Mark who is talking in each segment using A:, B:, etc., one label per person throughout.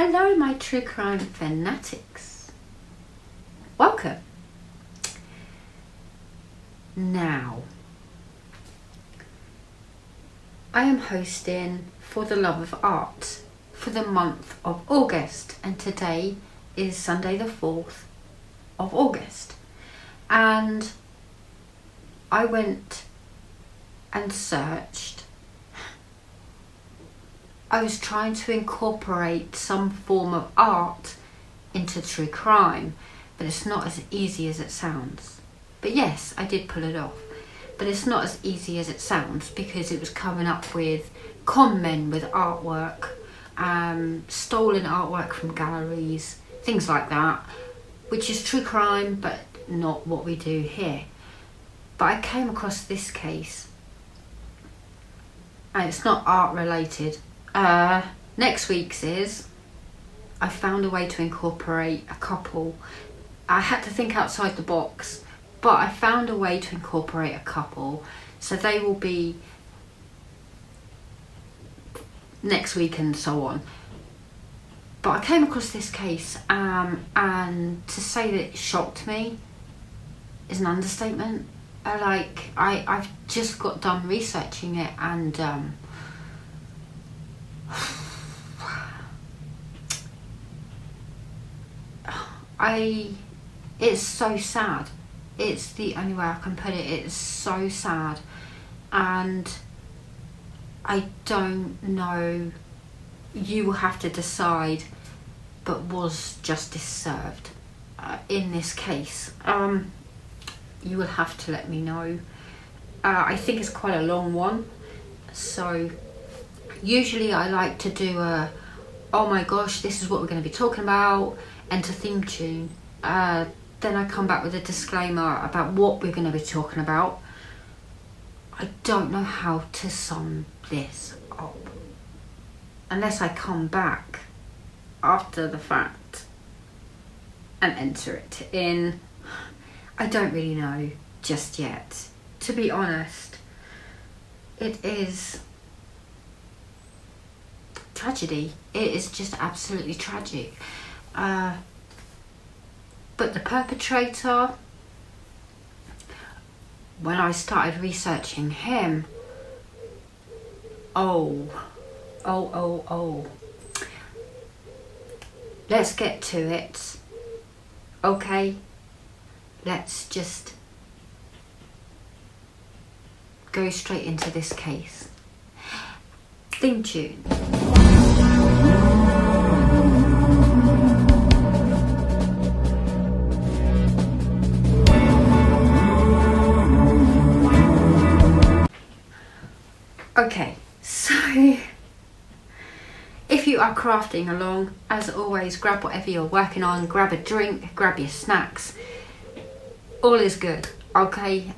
A: Hello, my true crime fanatics. Welcome. Now, I am hosting For the Love of Art for the month of August, and today is Sunday the 4th of August. And I went and searched. I was trying to incorporate some form of art into true crime, but it's not as easy as it sounds. But yes, I did pull it off. But it's not as easy as it sounds, because it was coming up with con men with artwork, stolen artwork from galleries, things like that, which is true crime, but not what we do here. But I came across this case, and it's not art related. Next week's is, I found a way to incorporate a couple. I had to think outside the box, but I found a way to incorporate a couple, so they will be next week and so on. But I came across this case, and to say that it shocked me is an understatement. I've just got done researching it, and it's so sad. It's the only way I can put it. It's so sad, and I don't know. You will have to decide. But was justice served in this case? You will have to let me know. I think it's quite a long one, so usually I like to do a, oh my gosh, this is what we're going to be talking about, enter theme tune. Then I come back with a disclaimer about what we're going to be talking about. I don't know how to sum this up unless I come back after the fact and enter it in. I don't really know just yet, to be honest. It is tragedy. It is just absolutely tragic. But the perpetrator, when I started researching him, oh. Let's get to it. Okay, let's just go straight into this case. Theme tune. Okay, so if you are crafting along, as always, grab whatever you're working on, grab a drink, grab your snacks. All is good, okay?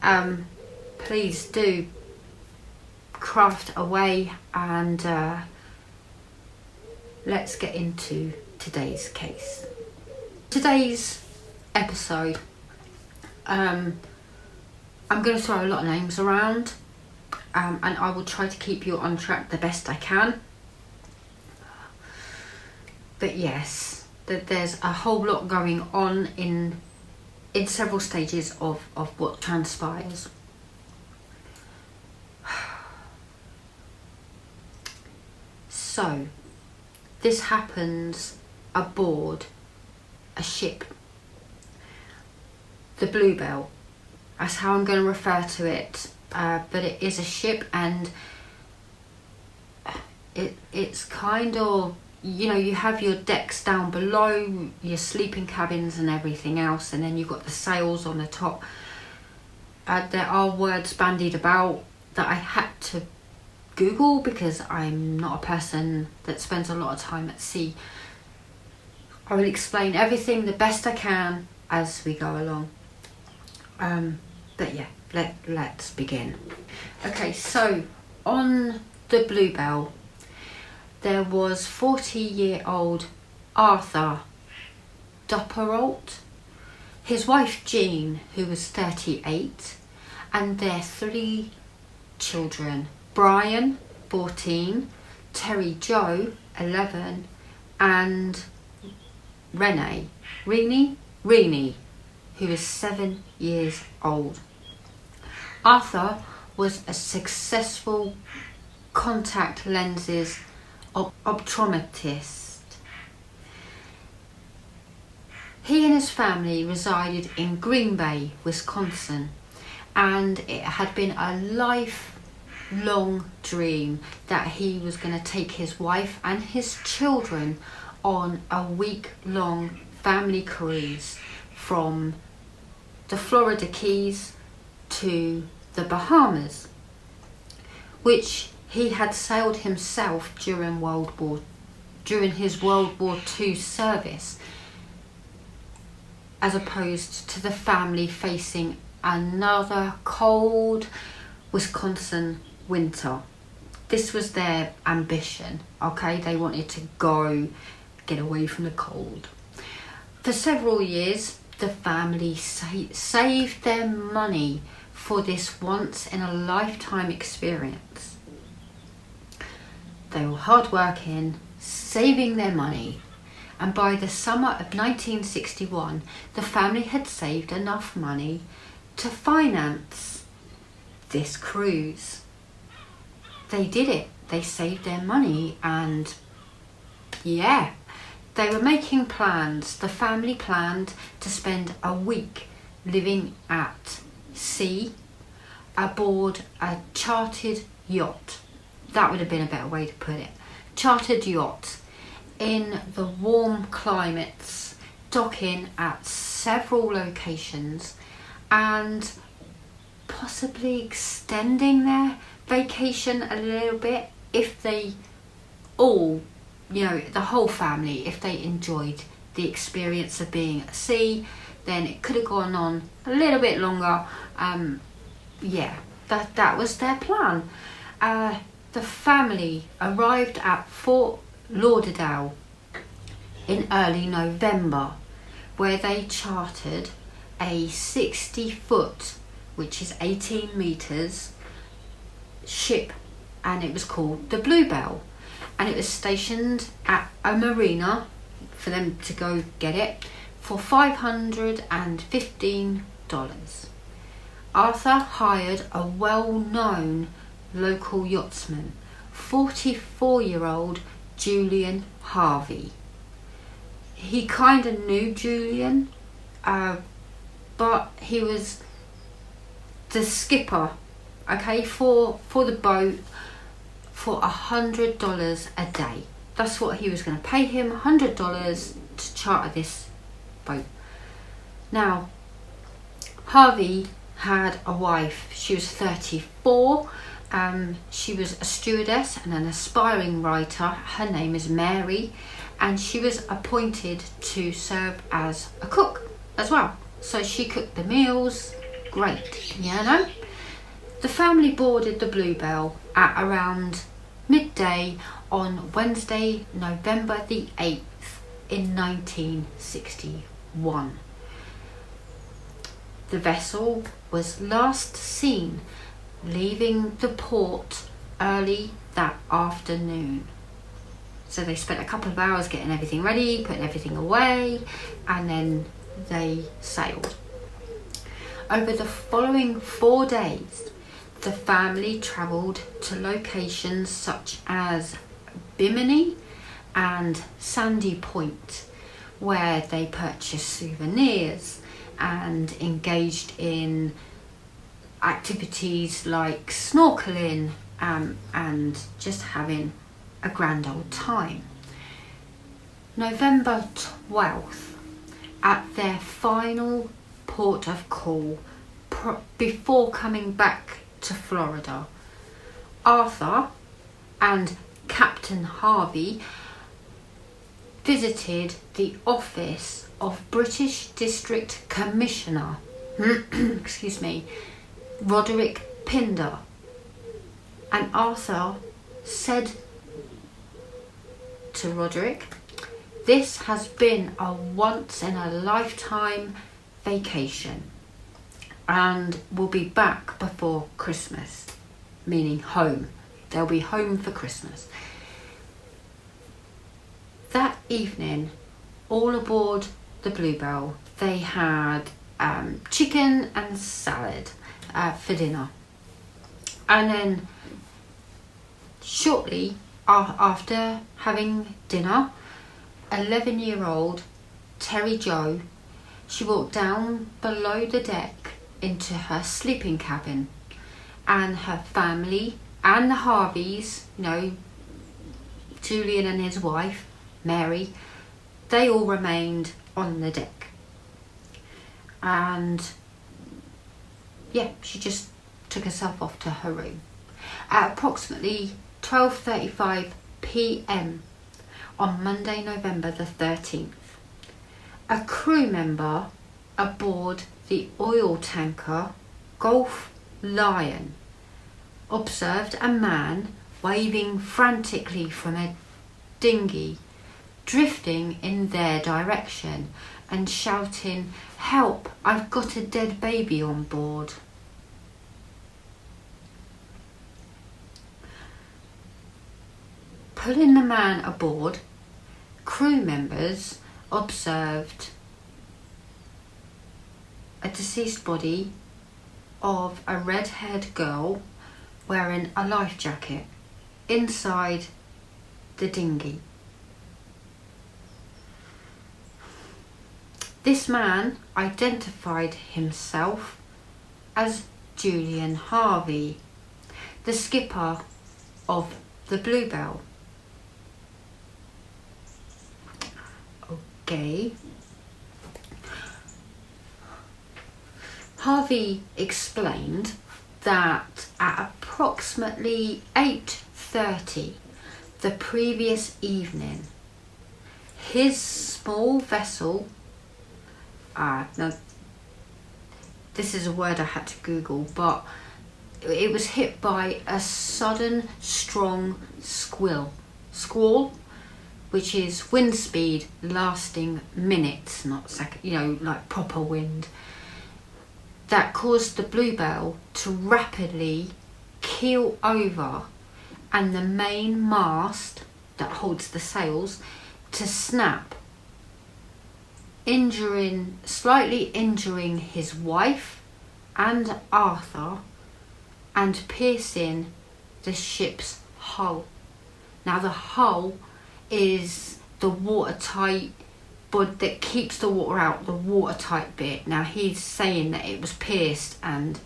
A: Please do craft away, and let's get into today's case. Today's episode, I'm going to throw a lot of names around, and I will try to keep you on track the best I can. But yes, there's a whole lot going on in several stages of what transpires. So, this happens aboard a ship. The Bluebell. That's how I'm going to refer to it. But it is a ship, and it's kind of, you know, you have your decks down below, your sleeping cabins and everything else, and then you've got the sails on the top. There are words bandied about that I had to Google, because I'm not a person that spends a lot of time at sea. I will explain everything the best I can as we go along. But yeah, let's begin. Okay, so on the Bluebell, there was 40-year-old Arthur Dopperholt, his wife Jean, who was 38, and their 3 children, Brian, 14, Terry Jo, 11, and Rennie, who is 7 years old. Arthur was a successful contact lenses optometrist. He and his family resided in Green Bay, Wisconsin, and it had been a lifelong dream that he was going to take his wife and his children on a week-long family cruise from the Florida Keys to the Bahamas, which he had sailed himself during his World War II service, as opposed to the family facing another cold Wisconsin winter. This was their ambition, okay? They wanted to get away from the cold. For several years, the family saved their money for this once-in-a-lifetime experience. They were hard-working, saving their money, and by the summer of 1961, the family had saved enough money to finance this cruise. They did it. They saved their money, and yeah, they were making plans. The family planned to spend a week living at sea aboard a chartered yacht. That would have been a better way to put it. Chartered yacht in the warm climates, docking at several locations and possibly extending their vacation a little bit if they all, the whole family, if they enjoyed the experience of being at sea, then it could have gone on a little bit longer. That was their plan. The family arrived at Fort Lauderdale in early November, where they chartered a 60-foot, which is 18 meters, ship, and it was called the Bluebell, and it was stationed at a marina for them to go get it for $515. Arthur hired a well-known local yachtsman, 44-year-old Julian Harvey. He kind of knew Julian, but he was the skipper, okay, for the boat for $100 a day. That's what he was going to pay him, $100 to charter this boat. Now, Harvey had a wife. She was 34. She was a stewardess and an aspiring writer. Her name is Mary, and she was appointed to serve as a cook as well. So she cooked the meals. Great, The family boarded the Bluebell at around midday on Wednesday, November the 8th in 1961. The vessel was last seen leaving the port early that afternoon. So they spent a couple of hours getting everything ready, putting everything away, and then they sailed. Over the following 4 days, the family travelled to locations such as Bimini and Sandy Point, where they purchased souvenirs and engaged in activities like snorkeling and just having a grand old time. November 12th, at their final port of call before coming back to Florida, Arthur and Captain Harvey visited the office of British District Commissioner Roderick Pinder, and Arthur said to Roderick, "This has been a once-in-a-lifetime vacation and we'll be back before Christmas," meaning home. They'll be home for Christmas. That evening, all aboard the Bluebell, they had chicken and salad for dinner. And then shortly after having dinner, 11-year-old Terry Jo, she walked down below the deck into her sleeping cabin, and her family and the Harveys, Julian and his wife, Mary, they all remained on the deck. And she just took herself off to her room. At approximately 12:35 p.m. on Monday, November the 13th, a crew member aboard the oil tanker Gulf Lion observed a man waving frantically from a dinghy drifting in their direction and shouting, "Help, I've got a dead baby on board." Pulling the man aboard, crew members observed a deceased body of a red-haired girl wearing a life jacket inside the dinghy. This man identified himself as Julian Harvey, the skipper of the Bluebell. Okay. Harvey explained that at approximately 8:30 the previous evening, his small vessel, now this is a word I had to Google, but it was hit by a sudden strong squall, which is wind speed lasting minutes, not seconds, like proper wind, that caused the Bluebell to rapidly keel over and the main mast that holds the sails to snap, slightly injuring his wife and Arthur and piercing the ship's hull. Now the hull is the watertight but that keeps the water out, the watertight bit. Now he's saying that it was pierced, and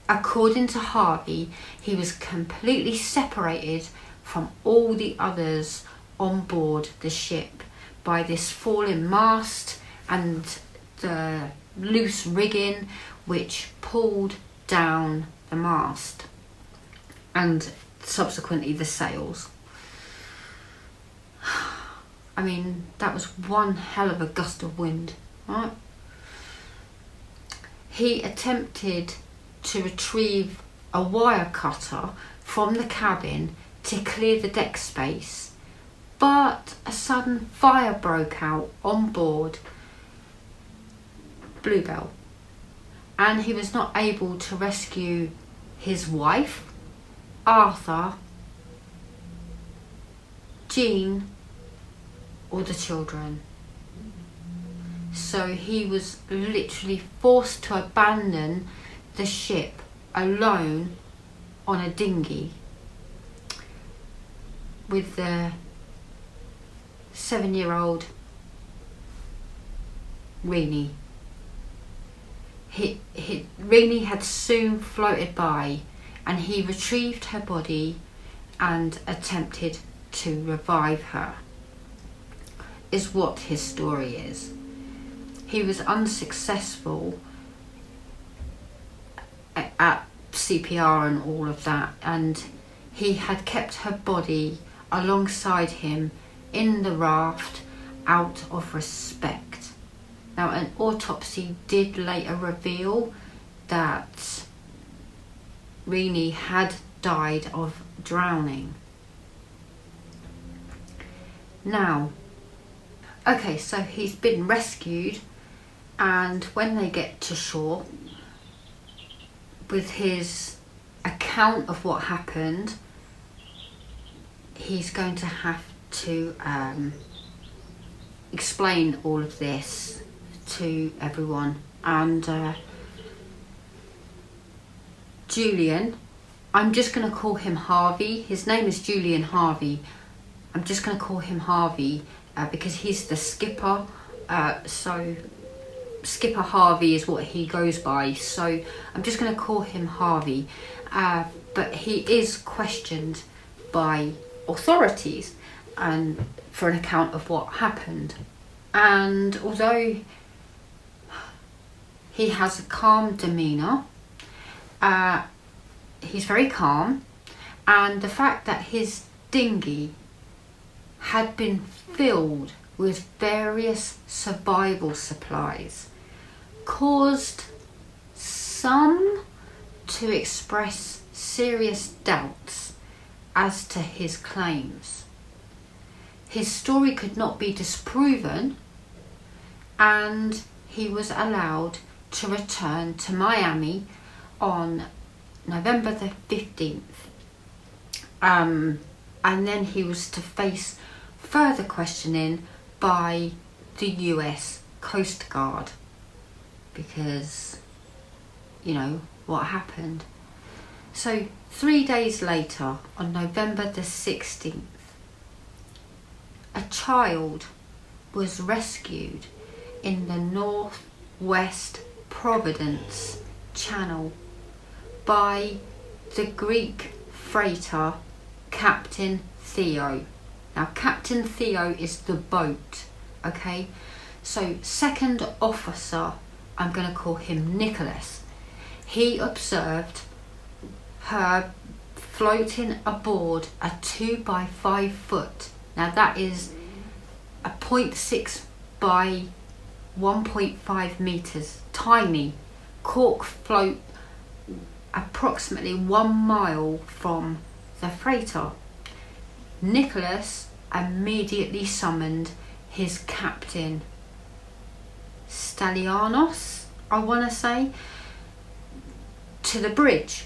A: according to Harvey, he was completely separated from all the others on board the ship by this falling mast and the loose rigging which pulled down the mast and subsequently the sails. I mean, that was one hell of a gust of wind, right? He attempted to retrieve a wire cutter from the cabin to clear the deck space, but a sudden fire broke out on board Bluebell, and he was not able to rescue his wife, Arthur, Jean, or the children. So he was literally forced to abandon the ship alone on a dinghy with the 7-year-old Renee. Renee had soon floated by, and he retrieved her body and attempted to revive her, is what his story is. He was unsuccessful at CPR and all of that, and he had kept her body alongside him in the raft out of respect. Now, an autopsy did later reveal that Renee had died of drowning. Now, okay, so he's been rescued, and when they get to shore, with his account of what happened, he's going to have to explain all of this to everyone. And Julian, I'm just going to call him Harvey. His name is Julian Harvey. I'm just going to call him Harvey because he's the skipper. So Skipper Harvey is what he goes by. So I'm just going to call him Harvey. But he is questioned by authorities and for an account of what happened. And although he has a calm demeanour, he's very calm, and the fact that his dinghy had been filled with various survival supplies caused some to express serious doubts as to his claims. His story could not be disproven, and he was allowed to return to Miami on November the 15th. And then he was to face further questioning by the US Coast Guard because, you know, what happened. So 3 days later, on November the 16th, a child was rescued in the Northwest Providence Channel by the Greek freighter Captain Theo. Now, Captain Theo is the boat, okay? So, second officer, I'm going to call him Nicholas. He observed her floating aboard a 2x5 foot. Now, that is a 0.6 by 1.5 meters, tiny cork float approximately 1 mile from the freighter. Nicholas immediately summoned his captain, Stalianos, I want to say, to the bridge,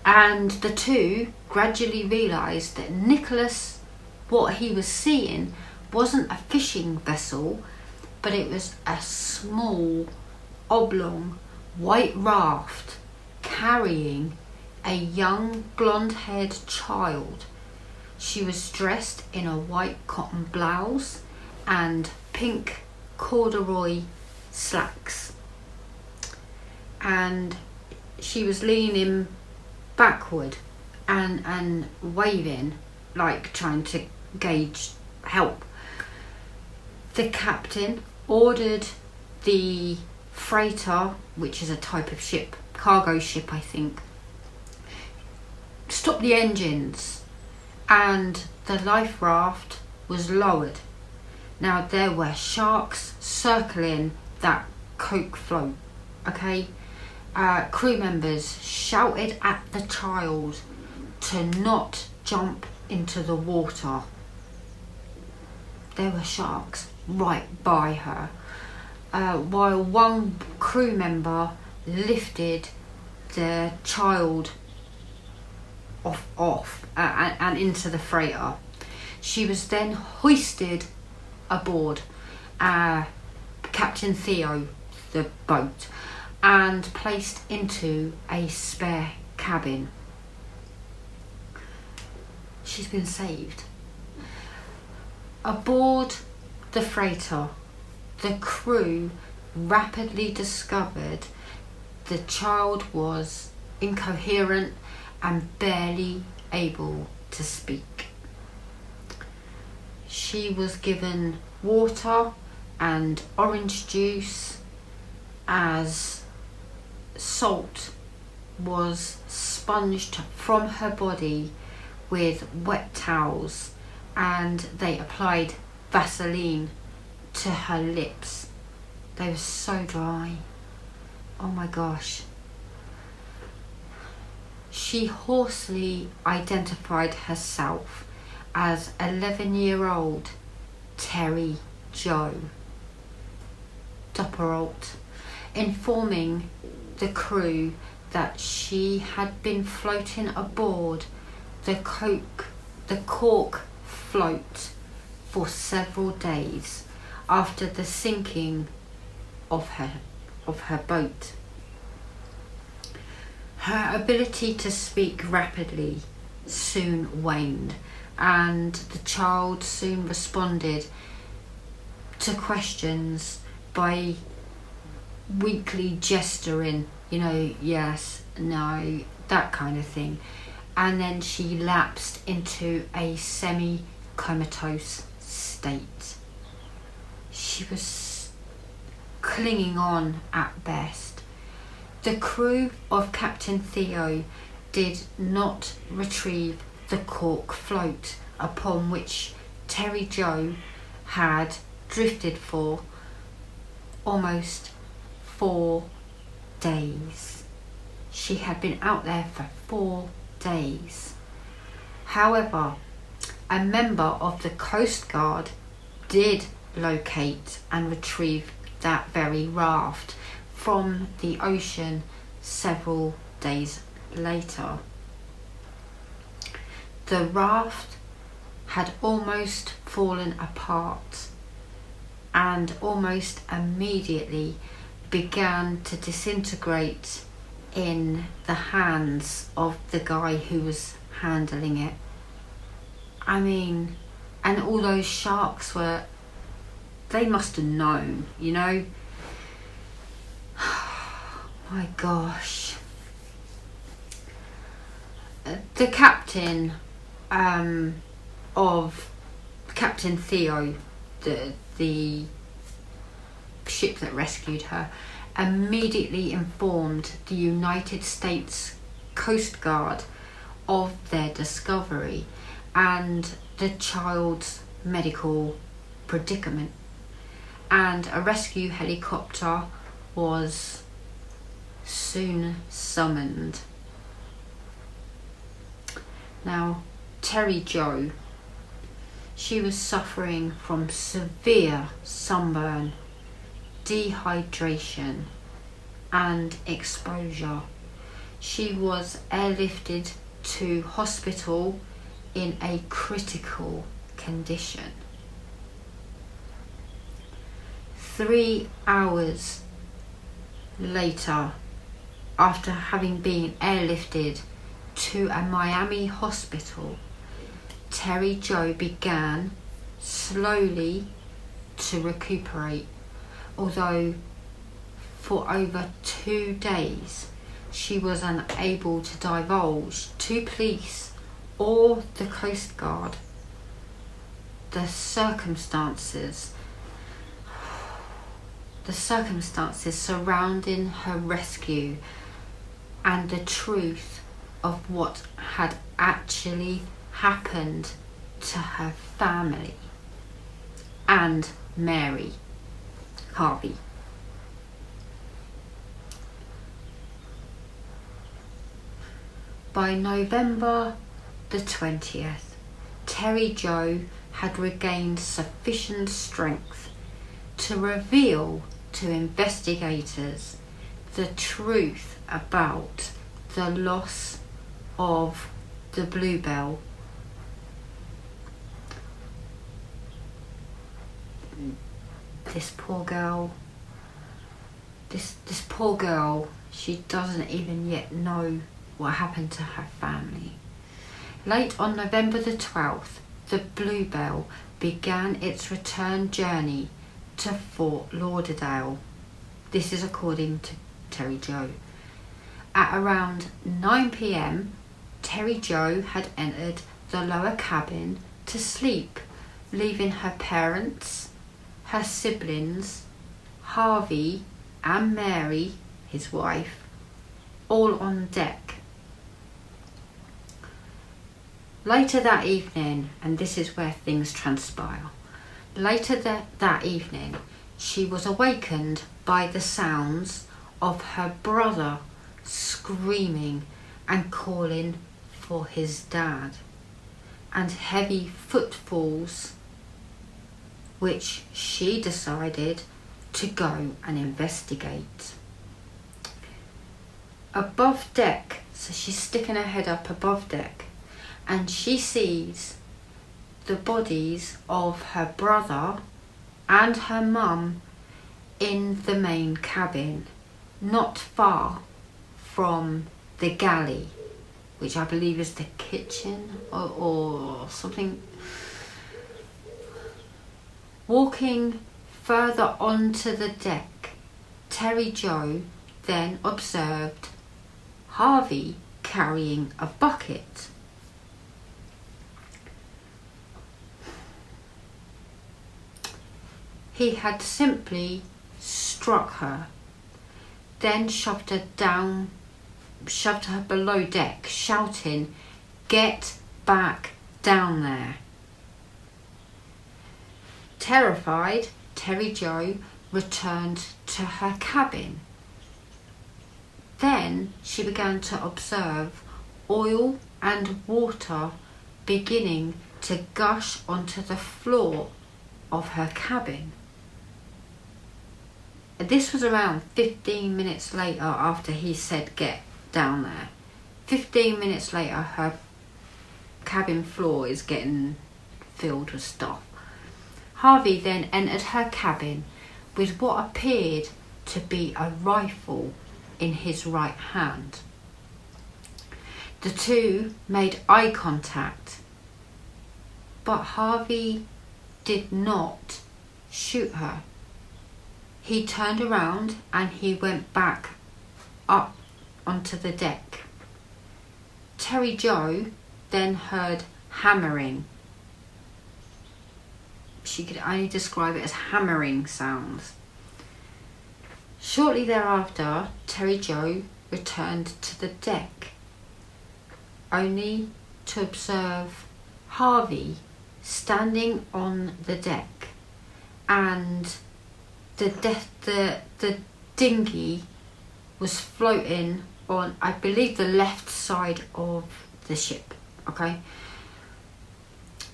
A: and the two gradually realised that Nicholas, what he was seeing, wasn't a fishing vessel, but it was a small, oblong, white raft carrying a young blonde-haired child. She was dressed in a white cotton blouse and pink corduroy slacks, and she was leaning backward and waving, like trying to gauge help. The captain ordered the freighter, which is a type of ship, cargo ship I think, stop the engines, and the life raft was lowered. Now, there were sharks circling that coke float, okay? Crew members shouted at the child to not jump into the water. There were sharks right by her, while one crew member lifted the child off and into the freighter. She was then hoisted aboard Captain Theo, the boat, and placed into a spare cabin. She's been saved. Aboard the freighter, the crew rapidly discovered the child was incoherent and barely able to speak. She was given water and orange juice as salt was sponged from her body with wet towels, and they applied Vaseline to her lips. They were so dry. Oh my gosh. She hoarsely identified herself as 11-year-old Terry Jo Doppelroth, informing the crew that she had been floating aboard the cork float for several days after the sinking of her boat. Her ability to speak rapidly soon waned, and the child soon responded to questions by weakly gesturing, yes, no, that kind of thing. And then she lapsed into a semi-comatose state. She was clinging on at best. The crew of Captain Theo did not retrieve the cork float upon which Terry Jo had drifted for almost 4 days. She had been out there for 4 days. However, a member of the Coast Guard did locate and retrieve that very raft from the ocean several days later. The raft had almost fallen apart and almost immediately began to disintegrate in the hands of the guy who was handling it. I mean, and all those sharks they must have known, My gosh. The captain of Captain Theo, the ship that rescued her, immediately informed the United States Coast Guard of their discovery and the child's medical predicament, and a rescue helicopter was soon summoned. Now, Terry Jo, she was suffering from severe sunburn, dehydration and exposure. She was airlifted to hospital in a critical condition. 3 hours later, after having been airlifted to a Miami hospital, Terry Jo began slowly to recuperate, although for over 2 days she was unable to divulge to police or the Coast Guard the circumstances surrounding her rescue and the truth of what had actually happened to her family and Mary Harvey. By November the 20th, Terry Jo had regained sufficient strength to reveal to investigators the truth about the loss of the Bluebell. This poor girl, she doesn't even yet know what happened to her family. Late on November the 12th, the Bluebell began its return journey to Fort Lauderdale. This is according to Terry Jo. At around 9 p.m, Terry Jo had entered the lower cabin to sleep, leaving her parents, her siblings, Harvey and Mary, his wife, all on deck. Later that evening, and this is where things transpire, later that evening she was awakened by the sounds of her brother screaming and calling for his dad, and heavy footfalls, which she decided to go and investigate. Above deck, so she's sticking her head up above deck, and she sees the bodies of her brother and her mum in the main cabin, not far from the galley, which I believe is the kitchen or something. Walking further onto the deck, Terry Jo then observed Harvey carrying a bucket. He had simply struck her, then shoved her below deck, shouting, "Get back down there." Terrified, Terry Jo returned to her cabin. Then she began to observe oil and water beginning to gush onto the floor of her cabin. This was around 15 minutes later after he said get down there. 15 minutes later, her cabin floor is getting filled with stuff. Harvey then entered her cabin with what appeared to be a rifle in his right hand. The two made eye contact, but Harvey did not shoot her. He turned around and he went back up onto the deck. Terry Jo then heard hammering. She could only describe it as hammering sounds. Shortly thereafter, Terry Jo returned to the deck, only to observe Harvey standing on the deck, and the dinghy was floating on, I believe, the left side of the ship. Okay.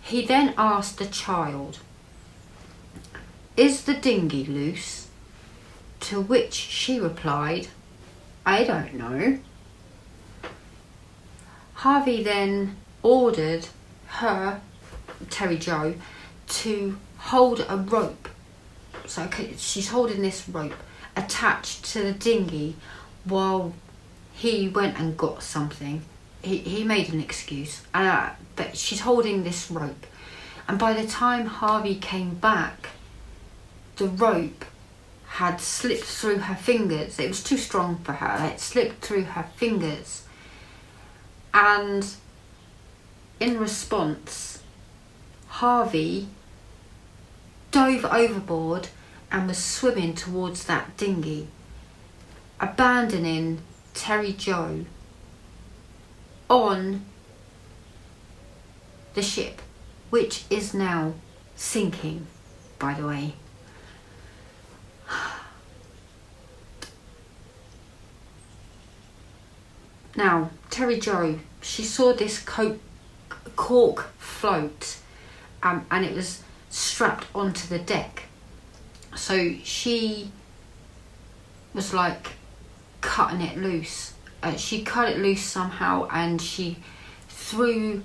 A: He then asked the child, "Is the dinghy loose?" To which she replied, "I don't know." Harvey then ordered her, Terry Jo, to hold a rope. So she's holding this rope attached to the dinghy while he went and got something. He made an excuse, but she's holding this rope. And by the time Harvey came back, the rope had slipped through her fingers. It was too strong for her. It slipped through her fingers. And in response, Harvey dove overboard and was swimming towards that dinghy, abandoning Terry Jo on the ship, which is now sinking, by the way. Now, Terry Jo, she saw this cork float, and it was strapped onto the deck. So she was like cutting it loose. She cut it loose somehow, and she threw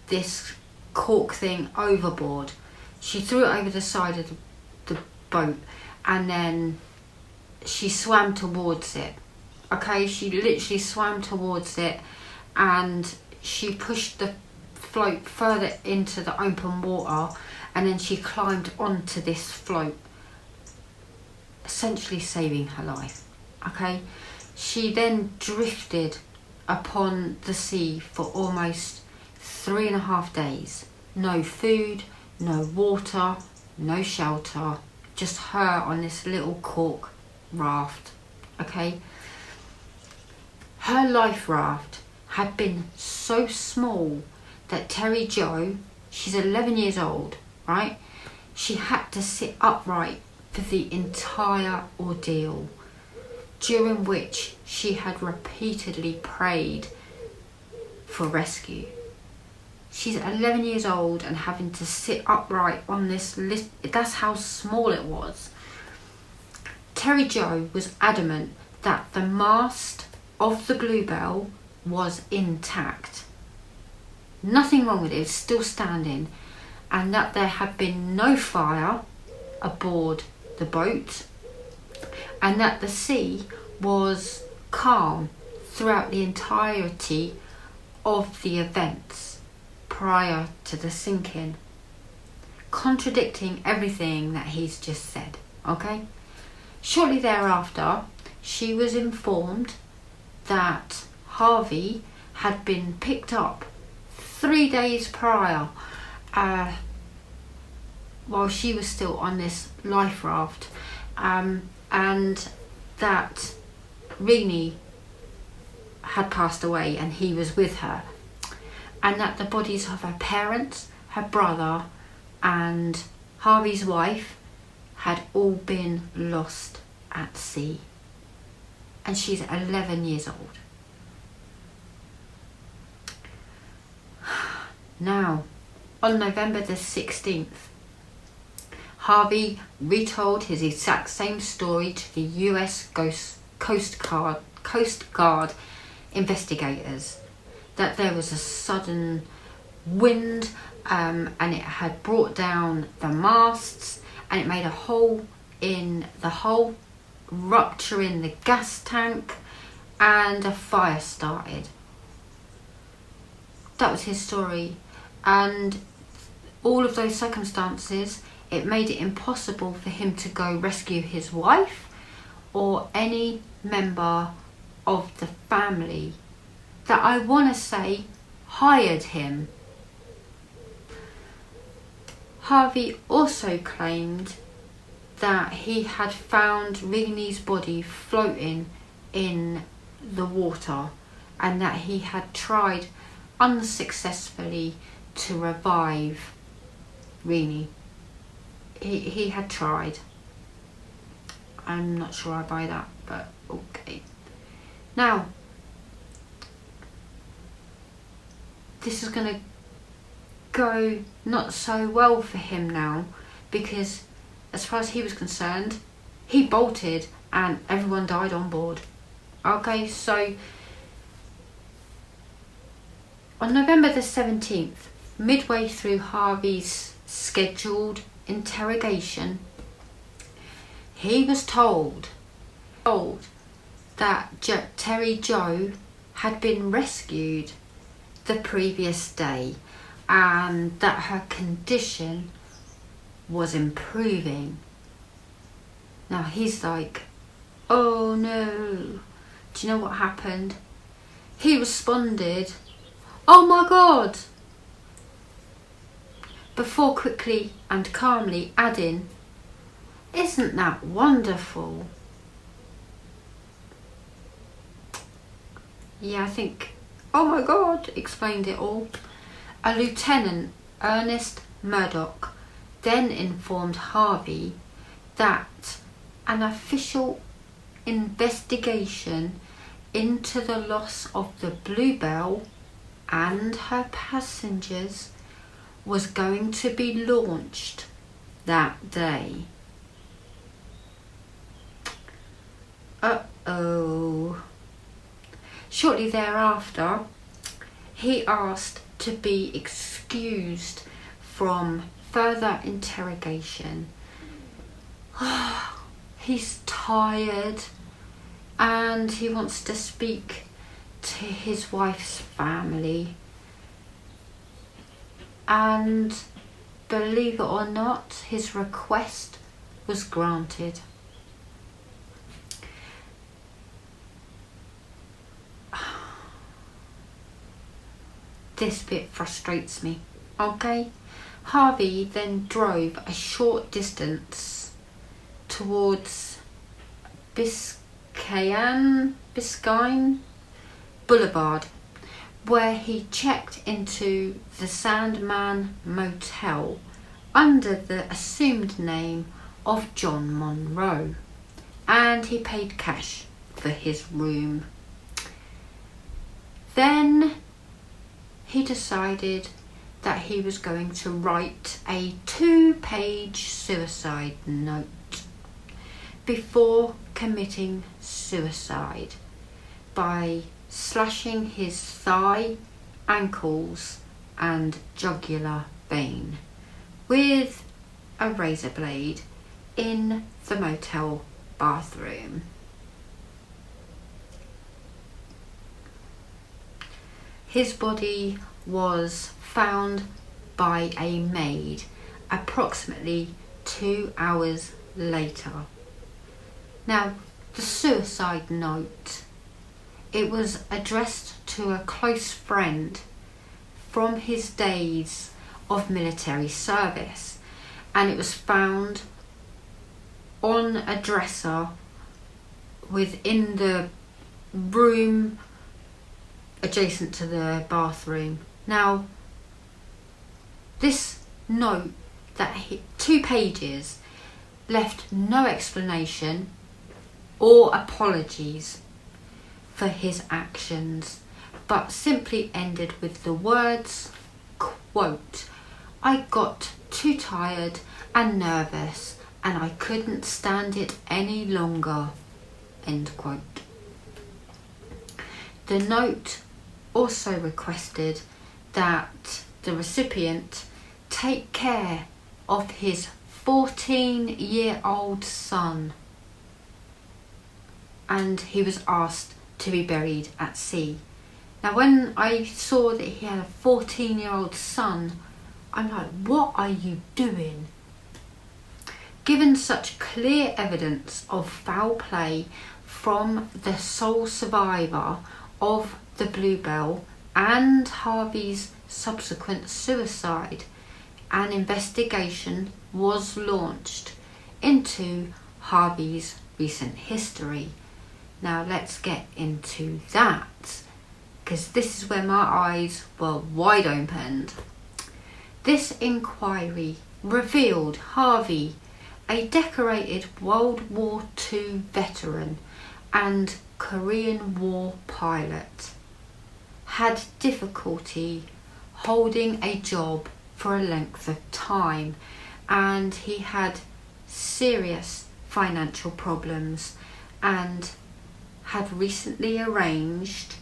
A: this cork thing overboard. She threw it over the side of the boat, and then she swam towards it. Okay, she literally swam towards it, and she pushed the float further into the open water, and then she climbed onto this float, essentially saving her life. Okay, she then drifted upon the sea for almost 3.5 days. No food, no water, no shelter, just her on this little cork raft. Okay, her life raft had been so small that Terry Jo, she's 11 years old, right? She had to sit upright for the entire ordeal, during which she had repeatedly prayed for rescue. She's 11 years old and having to sit upright on this list. That's how small it was. Terry Jo was adamant that the mast of the Bluebell was intact. Nothing wrong with it, it's still standing. and that there had been no fire aboard the boat, and that the sea was calm throughout the entirety of the events prior to the sinking, contradicting everything that he's just said. Okay? Shortly thereafter, she was informed that Harvey had been picked up 3 days prior, while she was still on this life raft, and that Renee had passed away and he was with her, and that the bodies of her parents, her brother and Harvey's wife had all been lost at sea. And she's 11 years old. Now, on November the 16th, Harvey retold his exact same story to the US Coast Guard investigators, that there was a sudden wind and it had brought down the masts, and it made a hole in the hull, rupturing the gas tank, and a fire started. That was his story, and all of those circumstances, it made it impossible for him to go rescue his wife or any member of the family that, I want to say, hired him. Harvey also claimed that he had found Renee's body floating in the water, and that he had tried unsuccessfully to revive Renee. He had tried. I'm not sure I buy that, but okay. Now, this is going to go not so well for him now, because as far as he was concerned, he bolted and everyone died on board. Okay, so on November the 17th, midway through Harvey's scheduled interrogation, he was told that Terry Jo had been rescued the previous day and that her condition was improving. Now he's like, oh no, do you know what happened? He responded, oh my God, before quickly and calmly adding, isn't that wonderful? Yeah, I think, oh my God, explained it all. A Lieutenant Ernest Murdoch then informed Harvey that an official investigation into the loss of the Bluebell and her passengers was going to be launched that day. Uh-oh. Shortly thereafter, he asked to be excused from further interrogation. He's tired and he wants to speak to his wife's family. And believe it or not, his request was granted. This bit frustrates me. Okay, Harvey then drove a short distance towards Biscayne Boulevard, where he checked into the Sandman Motel under the assumed name of John Monroe, and he paid cash for his room. Then he decided that he was going to write a 2-page suicide note before committing suicide by slashing his thigh, ankles and jugular vein with a razor blade in the motel bathroom. His body was found by a maid approximately 2 hours later. Now, the suicide note, it was addressed to a close friend from his days of military service, and it was found on a dresser within the room adjacent to the bathroom. Now, this note, 2 pages, left no explanation or apologies for his actions, but simply ended with the words, quote, "I got too tired and nervous and I couldn't stand it any longer," end quote. The note also requested that the recipient take care of his 14-year-old son, and he was asked to be buried at sea. Now, when I saw that he had a 14-year-old son, I'm like, what are you doing? Given such clear evidence of foul play from the sole survivor of the Bluebell and Harvey's subsequent suicide, an investigation was launched into Harvey's recent history. Now let's get into that, because this is where my eyes were wide opened. This inquiry revealed Harvey, a decorated World War II veteran and Korean War pilot, had difficulty holding a job for a length of time, and he had serious financial problems and had recently arranged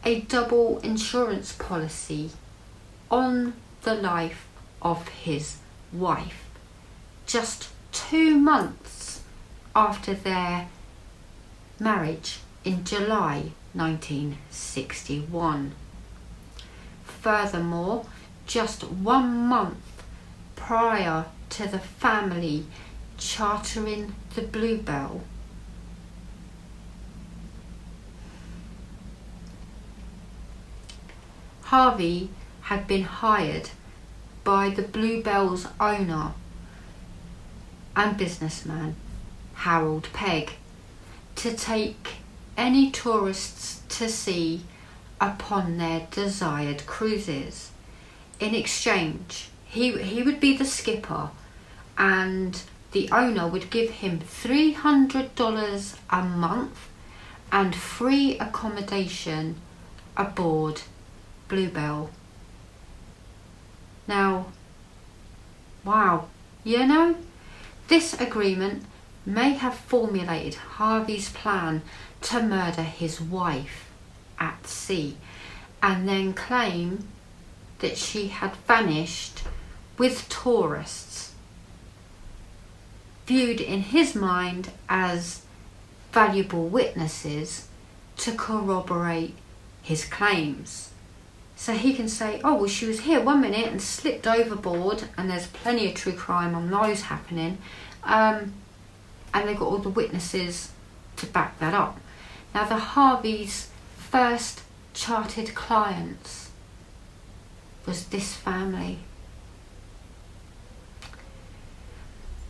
A: a double insurance policy on the life of his wife just 2 months after their marriage in July 1961. Furthermore, just 1 month prior to the family chartering the Bluebell, Harvey had been hired by the Bluebell's owner and businessman, Harold Pegg, to take any tourists to sea upon their desired cruises. In exchange, he would be the skipper, and the owner would give him $300 a month and free accommodation aboard Bluebell. Now, wow, you know, this agreement may have formulated Harvey's plan to murder his wife at sea and then claim that she had vanished with tourists, viewed in his mind as valuable witnesses to corroborate his claims. So he can say, oh, well, she was here 1 minute and slipped overboard, and there's plenty of true crime on those happening, and they've got all the witnesses to back that up. Now, the Harveys' first chartered clients was this family.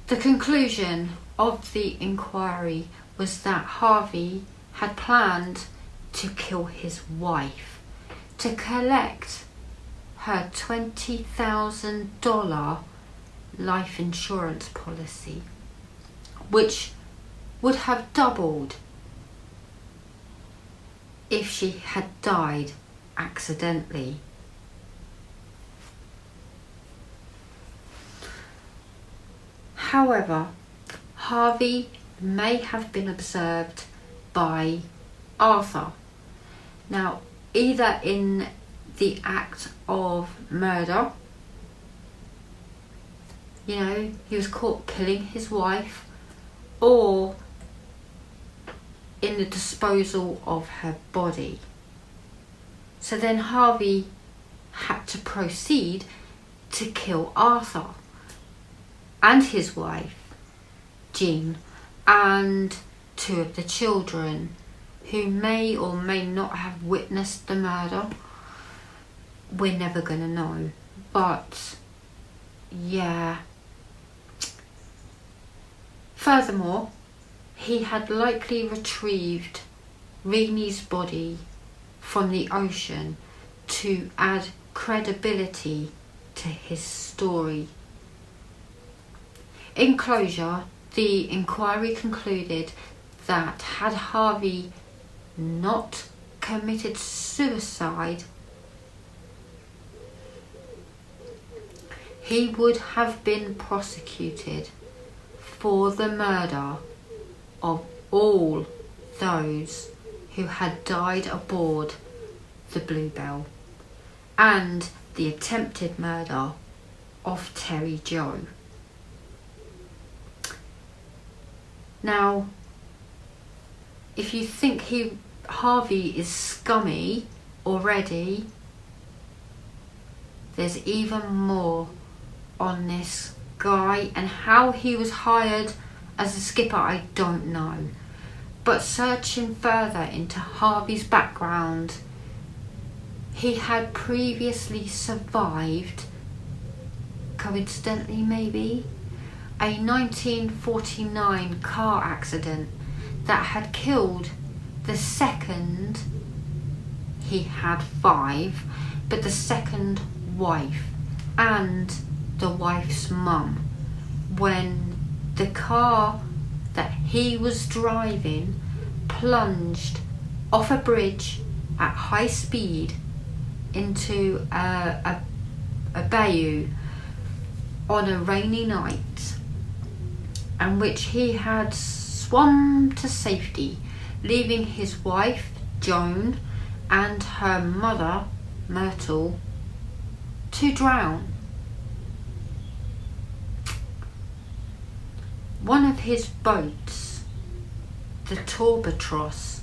A: The conclusion of the inquiry was that Harvey had planned to kill his wife to collect her $20,000 life insurance policy, which would have doubled if she had died accidentally. However, Harvey may have been observed by Arthur. Now, either in the act of murder. You know, he was caught killing his wife, or in the disposal of her body. So then Harvey had to proceed to kill Arthur and his wife, Jean, and 2 of the children who may or may not have witnessed the murder. We're never going to know. But, yeah. Furthermore, he had likely retrieved Reenie's body from the ocean to add credibility to his story. In closure, the inquiry concluded that had Harvey not committed suicide, he would have been prosecuted for the murder of all those who had died aboard the Bluebell and the attempted murder of Terry Joe. Now, if you think Harvey is scummy already, there's even more on this guy, and how he was hired as a skipper I don't know. But searching further into Harvey's background, he had previously survived, coincidentally maybe, a 1949 car accident that had killed the second, he had 5, but the second wife and the wife's mum, when the car that he was driving plunged off a bridge at high speed into a bayou on a rainy night, and which he had swum to safety, leaving his wife Joan and her mother Myrtle to drown. One of his boats, the Torbatros,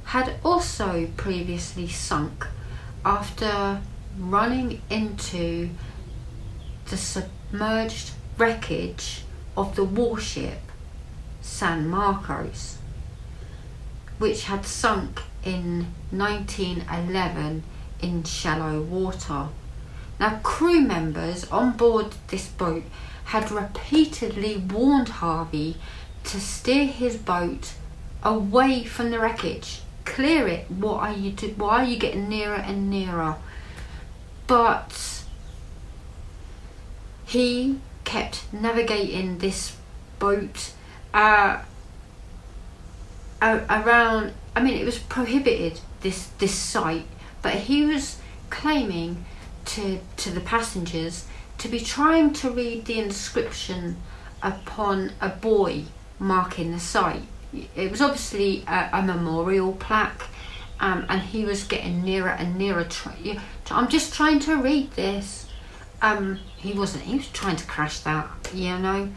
A: had also previously sunk after running into the submerged wreckage of the warship San Marcos, which had sunk in 1911 in shallow water. Now, crew members on board this boat had repeatedly warned Harvey to steer his boat away from the wreckage. Clear it. What are you doing? Why are you getting nearer and nearer? But he kept navigating this boat around. I mean, it was prohibited, this site, but he was claiming to the passengers to be trying to read the inscription upon a buoy marking the site. It was obviously a memorial plaque, and he was getting nearer and nearer. I'm just trying to read this. He wasn't. He was trying to crash that, you know.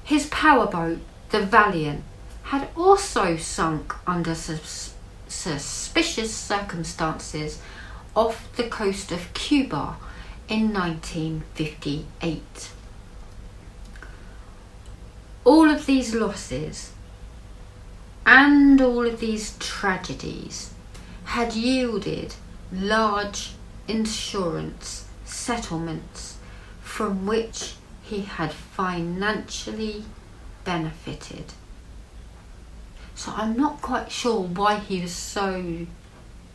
A: His powerboat, the Valiant, had also sunk under suspicious circumstances off the coast of Cuba in 1958. All of these losses and all of these tragedies had yielded large insurance settlements from which he had financially benefited. So I'm not quite sure why he was so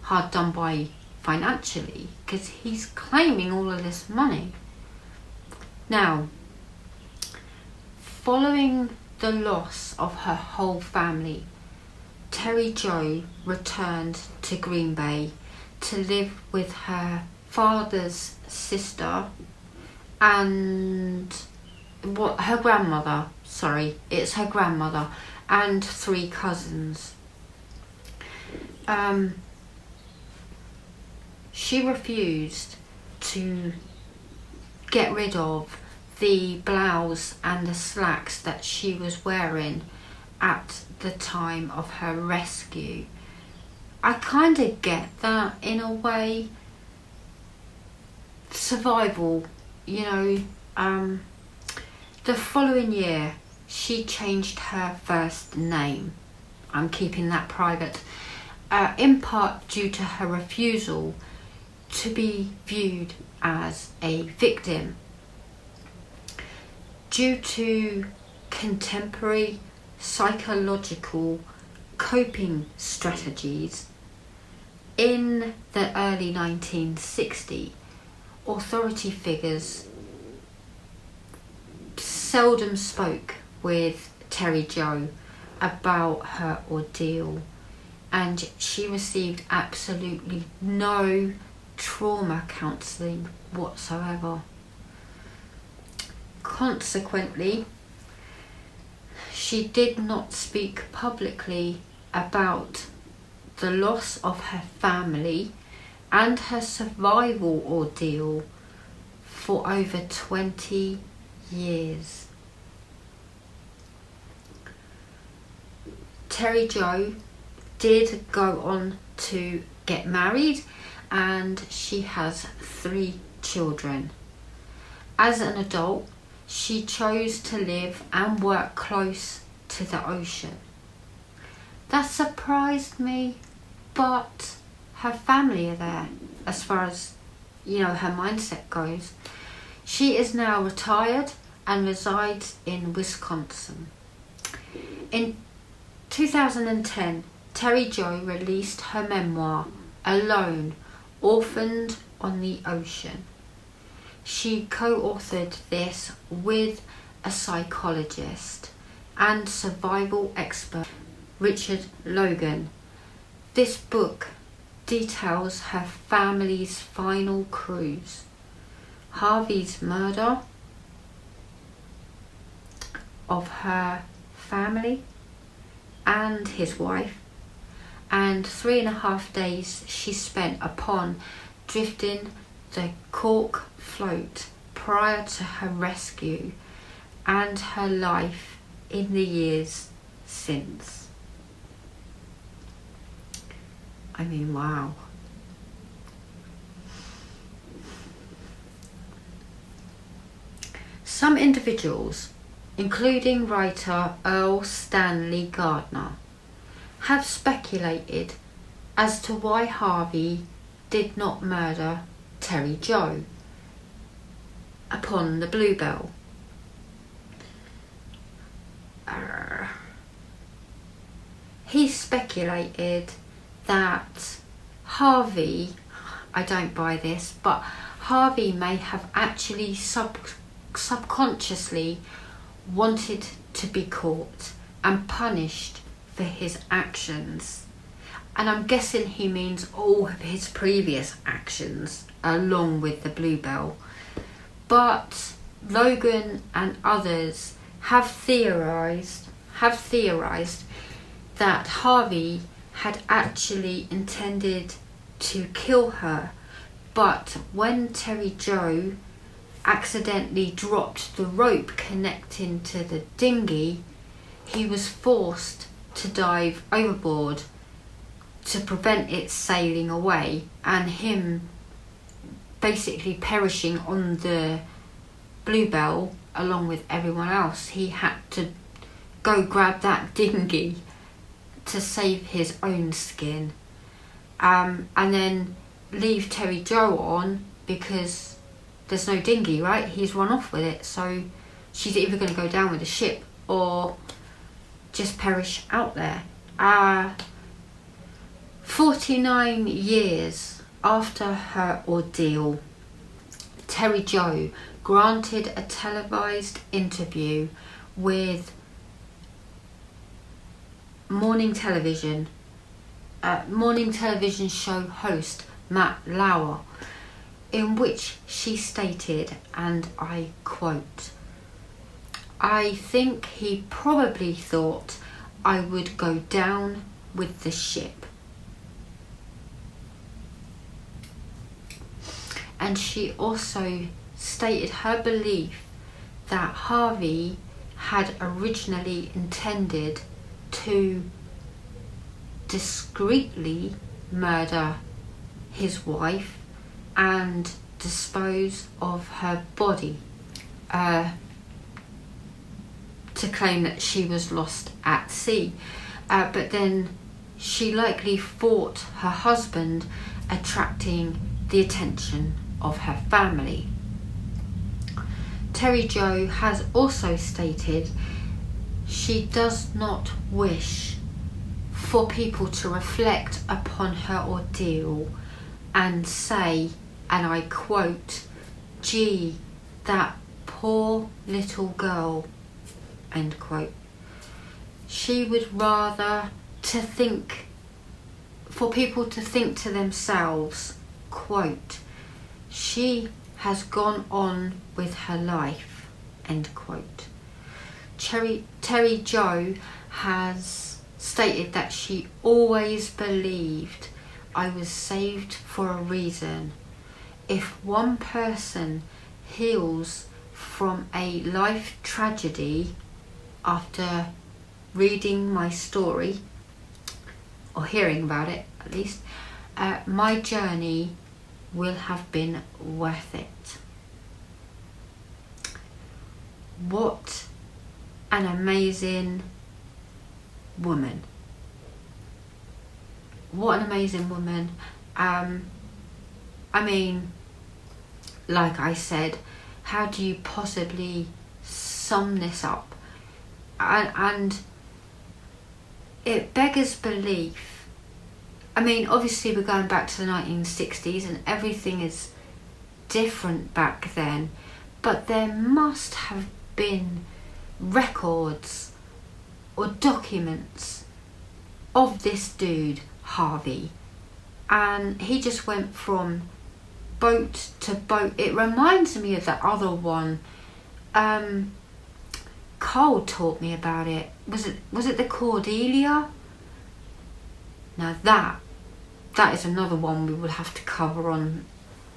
A: hard done by financially, because he's claiming all of this money. Now, following the loss of her whole family, Terry Jo returned to Green Bay to live with her father's sister and her grandmother and 3 cousins. she refused to get rid of the blouse and the slacks that she was wearing at the time of her rescue. I kind of get that in a way. Survival, you know. The following year, she changed her first name. I'm keeping that private. In part due to her refusal to be viewed as a victim. Due to contemporary psychological coping strategies, in the early 1960s, authority figures seldom spoke with Terry Jo about her ordeal, and she received absolutely no trauma counselling whatsoever. Consequently, she did not speak publicly about the loss of her family and her survival ordeal for over 20 years. Terry Jo did go on to get married, and she has 3 children. As an adult, she chose to live and work close to the ocean. That surprised me, but her family are there as far as, you know, her mindset goes. She is now retired and resides in Wisconsin. In 2010, Terry Jo released her memoir, Alone, Orphaned on the Ocean. She co-authored this with a psychologist and survival expert, Richard Logan. This book details her family's final cruise, Harvey's murder of her family and his wife, and 3.5 days she spent upon drifting the cork float prior to her rescue, and her life in the years since. I mean, wow. Some individuals, including writer Earl Stanley Gardner, have speculated as to why Harvey did not murder Terry Jo upon the Bluebell. He speculated that Harvey, I don't buy this, but Harvey may have actually subconsciously wanted to be caught and punished for his actions. And I'm guessing he means all of his previous actions along with the Bluebell. But Logan and others have theorized that Harvey had actually intended to kill her, but when Terry Jo accidentally dropped the rope connecting to the dinghy, he was forced to dive overboard to prevent it sailing away, and him basically perishing on the Bluebell along with everyone else. He had to go grab that dinghy to save his own skin, and then leave Terry Jo on because there's no dinghy, right? He's run off with it, so she's either going to go down with the ship or just perish out there. 49 years after her ordeal, Terry Jo granted a televised interview with morning television show host Matt Lauer, in which she stated, and I quote, "I think he probably thought I would go down with the ship." and she also stated her belief that Harvey had originally intended to discreetly murder his wife and dispose of her body, to claim that she was lost at sea. But then she likely thought her husband attracting the attention of her family. Terry Jo has also stated she does not wish for people to reflect upon her ordeal and say, and I quote, "Gee, that poor little girl," end quote. She would rather for people to think to themselves, quote, "She has gone on with her life," end quote. Terry Jo has stated that she always believed I was saved for a reason. If one person heals from a life tragedy after reading my story, or hearing about it at least, my journey will have been worth it. What an amazing woman. What an amazing woman. I mean, like I said, how do you possibly sum this up? And it beggars belief. I mean, obviously we're going back to the 1960s and everything is different back then, but there must have been records or documents of this dude, Harvey, and he just went from boat to boat. It reminds me of that other one. Cole taught me about it. Was it the Cordelia? Now that is another one we will have to cover on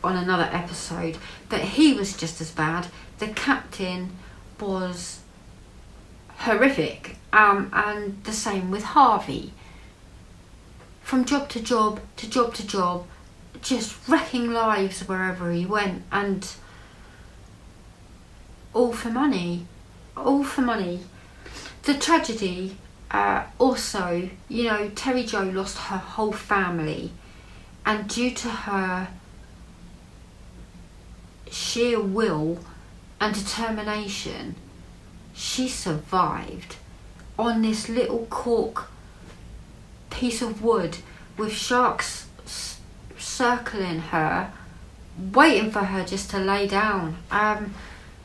A: another episode. But he was just as bad. The captain was horrific, and the same with Harvey. From job to job to job to job, just wrecking lives wherever he went, and all for money. All for money. The tragedy, also, you know, Terry Jo lost her whole family, and due to her sheer will and determination, she survived on this little cork piece of wood with sharks circling her, waiting for her just to lay down.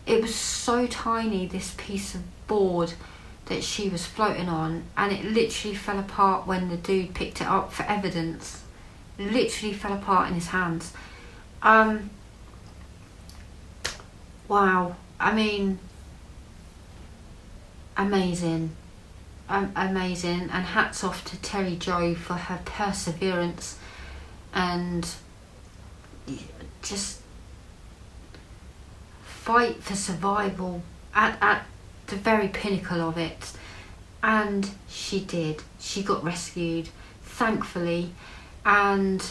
A: It was so tiny, this piece of board that she was floating on, and it literally fell apart when the dude picked it up for evidence. It literally fell apart in his hands. Wow. I mean, amazing. Amazing, and hats off to Terry Jo for her perseverance and just fight for survival at the very pinnacle of it. And she did. She got rescued, thankfully, and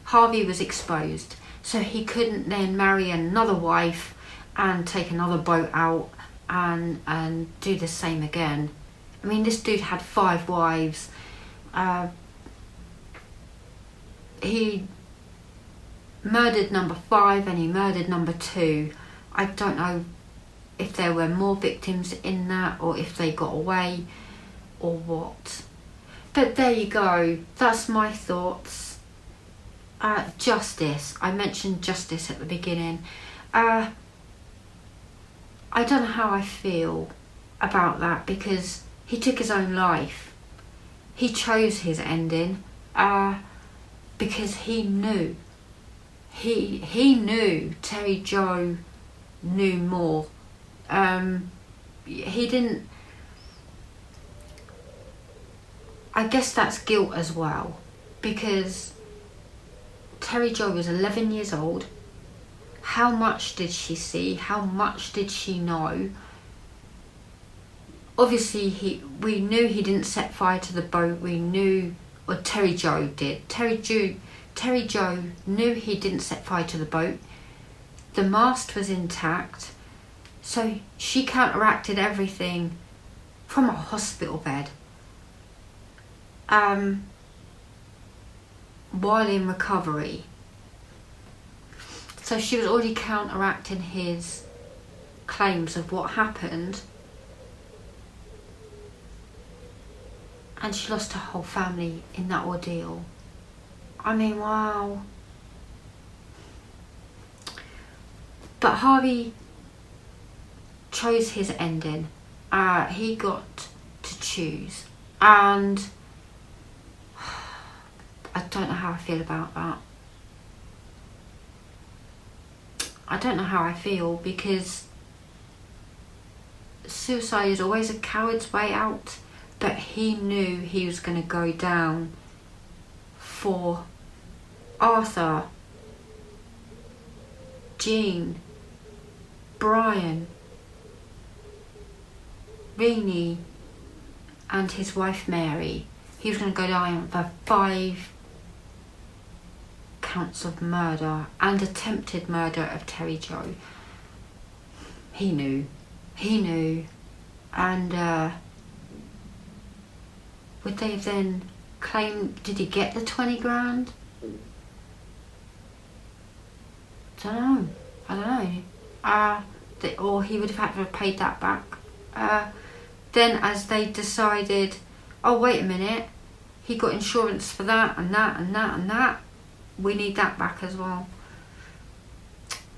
A: Harvey was exposed, so he couldn't then marry another wife and take another boat out and do the same again. I mean, this dude had 5 wives. He murdered number 5 and he murdered number 2. I don't know if there were more victims in that, or if they got away, or what. But there you go. That's my thoughts. Justice. I mentioned justice at the beginning. I don't know how I feel about that, because he took his own life. He chose his ending, because he knew. He knew Terry Jo knew more. He didn't. I guess that's guilt as well, because Terry Jo was 11 years old How much did she see? How much did she know? Obviously, we knew he didn't set fire to the boat. We knew, or Terry Joe did. Terry Joe knew he didn't set fire to the boat. The mast was intact. So she counteracted everything from a hospital bed. While in recovery. So she was already counteracting his claims of what happened. And she lost her whole family in that ordeal. I mean, wow. But Harvey chose his ending. He got to choose. And I don't know how I feel about that. I don't know how I feel, because suicide is always a coward's way out. But he knew he was going to go down for Arthur, Jean, Brian, Renee, and his wife Mary. He was going to go down for 5 counts of murder and attempted murder of Terry Joe. He knew. And would they have then claimed, did he get the 20 grand? I don't know. Or he would have had to have paid that back. Then as they decided, oh wait a minute, he got insurance for that and that and that and that, we need that back as well.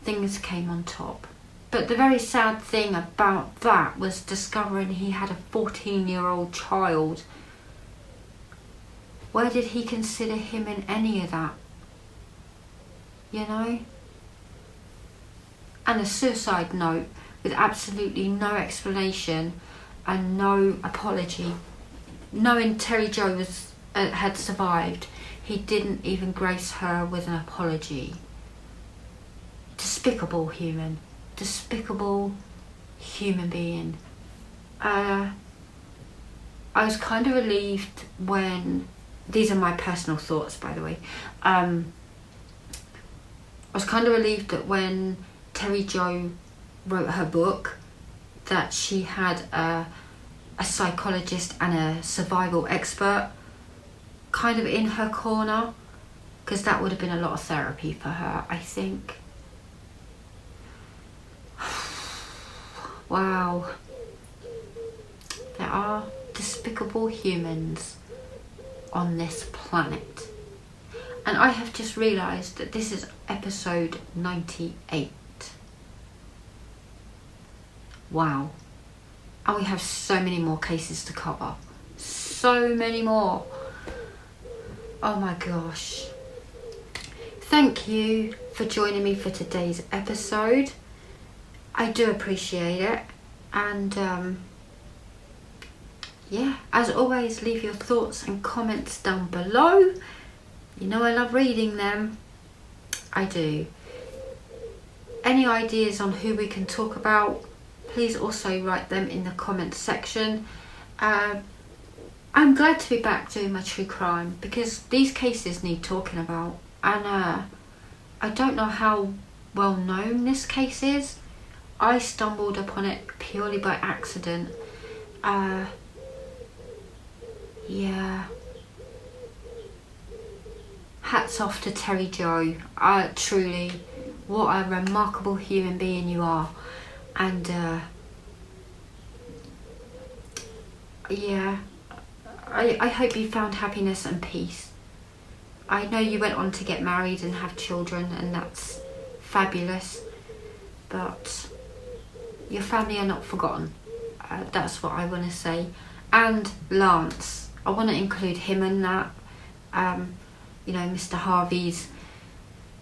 A: Things came on top. But the very sad thing about that was discovering he had a 14-year-old child. Where did he consider him in any of that? You know? And a suicide note with absolutely no explanation and no apology. Knowing Terry Joe had survived, he didn't even grace her with an apology. Despicable human. Despicable human being. I was kind of relieved when... These are my personal thoughts, by the way. I was kind of relieved that when Terry Joe wrote her book, that she had a psychologist and a survival expert kind of in her corner, because that would have been a lot of therapy for her, I think. Wow. There are despicable humans on this planet. And I have just realised that this is episode 98. Wow. And we have so many more cases to cover. So many more. Oh my gosh. Thank you for joining me for today's episode. I do appreciate it. And yeah, as always, leave your thoughts and comments down below. You know I love reading them. I do. Any ideas on who we can talk about, please also write them in the comments section. I'm glad to be back doing my true crime, because these cases need talking about. And I don't know how well known this case is. I stumbled upon it purely by accident. Yeah. Hats off to Terry Joe. Truly, what a remarkable human being you are. And yeah, I hope you found happiness and peace. I know you went on to get married and have children, and that's fabulous. But your family are not forgotten. That's what I want to say. And Lance. I want to include him in that. You know, Mr. Harvey's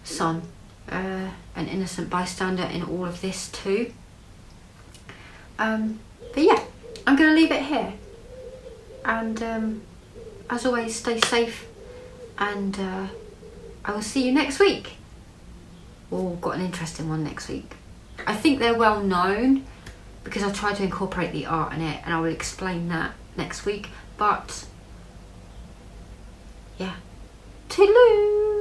A: son. An innocent bystander in all of this too. But yeah, I'm going to leave it here. And as always, stay safe. And I will see you next week. or got an interesting one next week. I think they're well known because I try to incorporate the art in it, and I will explain that next week. But yeah, toodaloo!